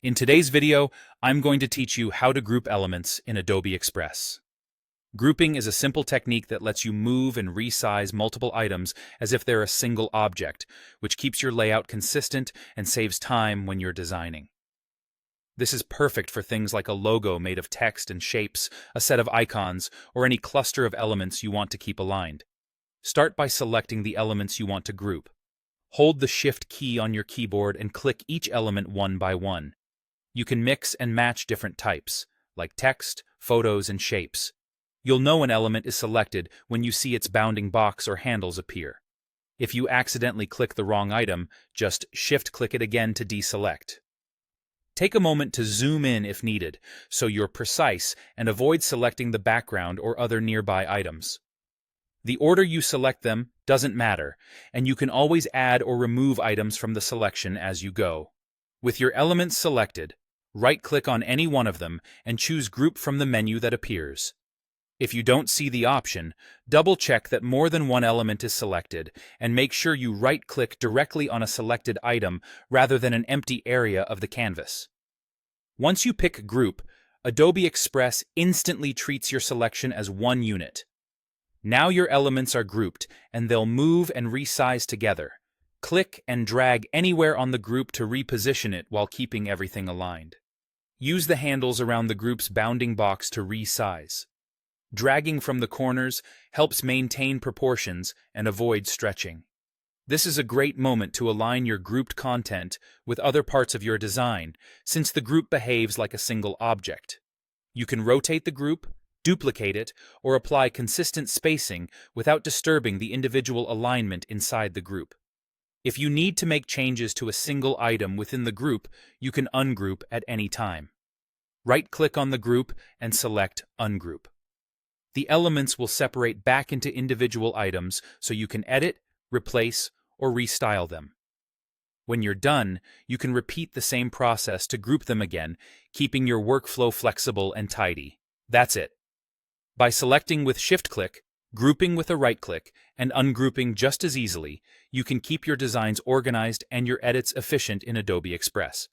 In today's video, I'm going to teach you how to group elements in Adobe Express. Grouping is a simple technique that lets you move and resize multiple items as if they're a single object, which keeps your layout consistent and saves time when you're designing. This is perfect for things like a logo made of text and shapes, a set of icons, or any cluster of elements you want to keep aligned. Start by selecting the elements you want to group. Hold the Shift key on your keyboard and click each element one by one. You can mix and match different types, like text, photos, and shapes. You'll know an element is selected when you see its bounding box or handles appear. If you accidentally click the wrong item, just Shift-click it again to deselect. Take a moment to zoom in if needed, so you're precise and avoid selecting the background or other nearby items. The order you select them doesn't matter, and you can always add or remove items from the selection as you go. With your elements selected, right-click on any one of them and choose Group from the menu that appears. If you don't see the option, double-check that more than one element is selected and make sure you right-click directly on a selected item rather than an empty area of the canvas. Once you pick Group, Adobe Express instantly treats your selection as one unit. Now your elements are grouped and they'll move and resize together. Click and drag anywhere on the group to reposition it while keeping everything aligned. Use the handles around the group's bounding box to resize. Dragging from the corners helps maintain proportions and avoid stretching. This is a great moment to align your grouped content with other parts of your design, since the group behaves like a single object. You can rotate the group, duplicate it, or apply consistent spacing without disturbing the individual alignment inside the group. If you need to make changes to a single item within the group, you can ungroup at any time. Right-click on the group and select Ungroup. The elements will separate back into individual items so you can edit, replace, or restyle them. When you're done, you can repeat the same process to group them again, keeping your workflow flexible and tidy. That's it. By selecting with Shift-click, grouping with a right-click, and ungrouping just as easily, you can keep your designs organized and your edits efficient in Adobe Express.